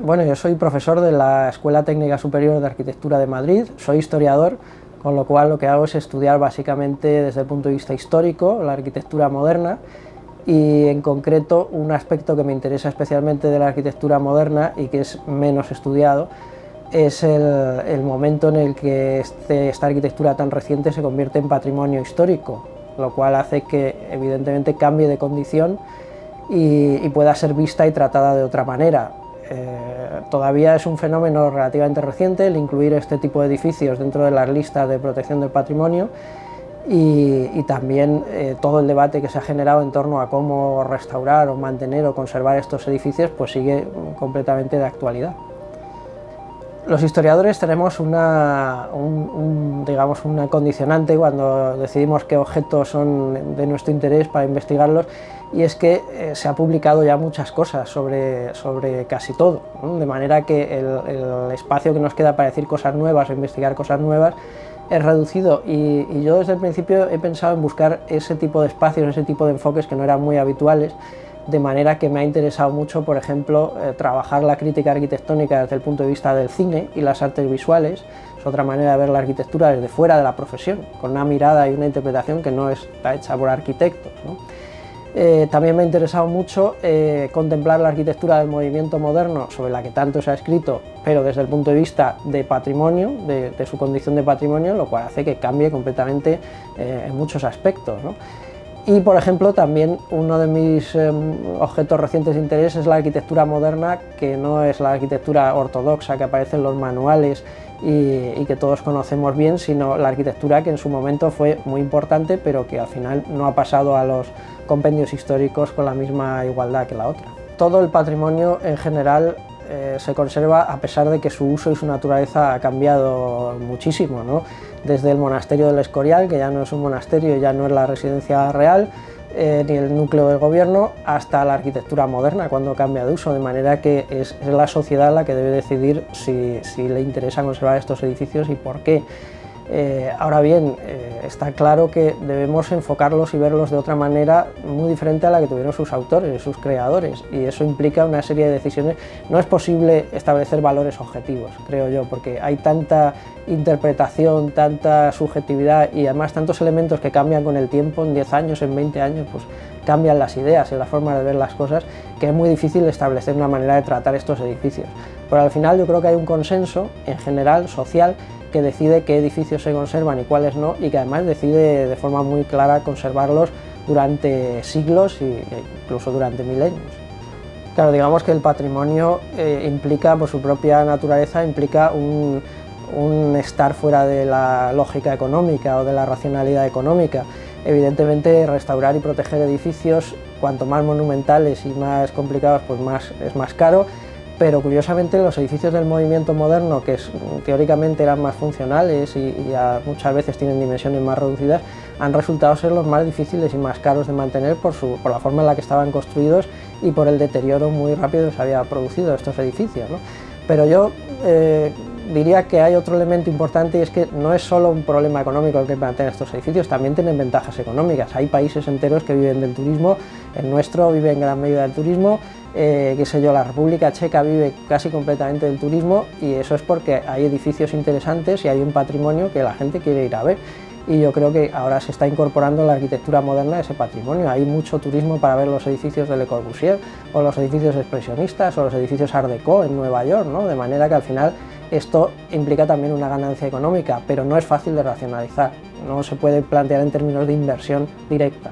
Bueno, yo soy profesor de la Escuela Técnica Superior de Arquitectura de Madrid, soy historiador, con lo cual lo que hago es estudiar básicamente desde el punto de vista histórico la arquitectura moderna y en concreto un aspecto que me interesa especialmente de la arquitectura moderna y que es menos estudiado es el momento en el que esta arquitectura tan reciente se convierte en patrimonio histórico, lo cual hace que evidentemente cambie de condición y pueda ser vista y tratada de otra manera. Todavía es un fenómeno relativamente reciente el incluir este tipo de edificios dentro de las listas de protección del patrimonio y también todo el debate que se ha generado en torno a cómo restaurar o mantener o conservar estos edificios pues sigue completamente de actualidad. Los historiadores tenemos una condicionante cuando decidimos qué objetos son de nuestro interés para investigarlos, y es que se ha publicado ya muchas cosas sobre casi todo, ¿no? De manera que el espacio que nos queda para decir cosas nuevas o investigar cosas nuevas es reducido, y yo desde el principio he pensado en buscar ese tipo de espacios, ese tipo de enfoques que no eran muy habituales, de manera que me ha interesado mucho, por ejemplo, trabajar la crítica arquitectónica desde el punto de vista del cine y las artes visuales. Es otra manera de ver la arquitectura desde fuera de la profesión, con una mirada y una interpretación que no está hecha por arquitectos, ¿no? También me ha interesado mucho contemplar la arquitectura del movimiento moderno, sobre la que tanto se ha escrito, pero desde el punto de vista de patrimonio, de su condición de patrimonio, lo cual hace que cambie completamente en muchos aspectos, ¿no? Y, por ejemplo, también uno de mis objetos recientes de interés es la arquitectura moderna, que no es la arquitectura ortodoxa que aparece en los manuales y que todos conocemos bien, sino la arquitectura que en su momento fue muy importante, pero que al final no ha pasado a los compendios históricos con la misma igualdad que la otra. Todo el patrimonio en general se conserva a pesar de que su uso y su naturaleza ha cambiado muchísimo, ¿no? Desde el monasterio del Escorial, que ya no es un monasterio, ya no es la residencia real, ni el núcleo del gobierno, hasta la arquitectura moderna cuando cambia de uso, de manera que es la sociedad la que debe decidir si le interesa conservar estos edificios y por qué. Ahora bien, está claro que debemos enfocarlos y verlos de otra manera muy diferente a la que tuvieron sus autores, sus creadores, y eso implica una serie de decisiones. No es posible establecer valores objetivos, creo yo, porque hay tanta interpretación, tanta subjetividad y además tantos elementos que cambian con el tiempo. En 10 años, en 20 años, pues cambian las ideas y la forma de ver las cosas, que es muy difícil establecer una manera de tratar estos edificios. Pero al final yo creo que hay un consenso en general social que decide qué edificios se conservan y cuáles no, y que además decide de forma muy clara conservarlos durante siglos e incluso durante milenios. Claro, digamos que el patrimonio implica, por su propia naturaleza, implica un estar fuera de la lógica económica o de la racionalidad económica. Evidentemente, restaurar y proteger edificios, cuanto más monumentales y más complicados, pues es más caro. Pero curiosamente los edificios del movimiento moderno, que teóricamente eran más funcionales y muchas veces tienen dimensiones más reducidas, han resultado ser los más difíciles y más caros de mantener por la forma en la que estaban construidos y por el deterioro muy rápido que se había producido de estos edificios, ¿no? Pero yo diría que hay otro elemento importante, y es que no es solo un problema económico el que mantener estos edificios, también tienen ventajas económicas. Hay países enteros que viven del turismo, el nuestro vive en gran medida del turismo, qué sé yo, la República Checa vive casi completamente del turismo, y eso es porque hay edificios interesantes y hay un patrimonio que la gente quiere ir a ver. Y yo creo que ahora se está incorporando en la arquitectura moderna ese patrimonio. Hay mucho turismo para ver los edificios de Le Corbusier, o los edificios expresionistas, o los edificios Art Deco en Nueva York, ¿no? De manera que al final esto implica también una ganancia económica, pero no es fácil de racionalizar, no se puede plantear en términos de inversión directa.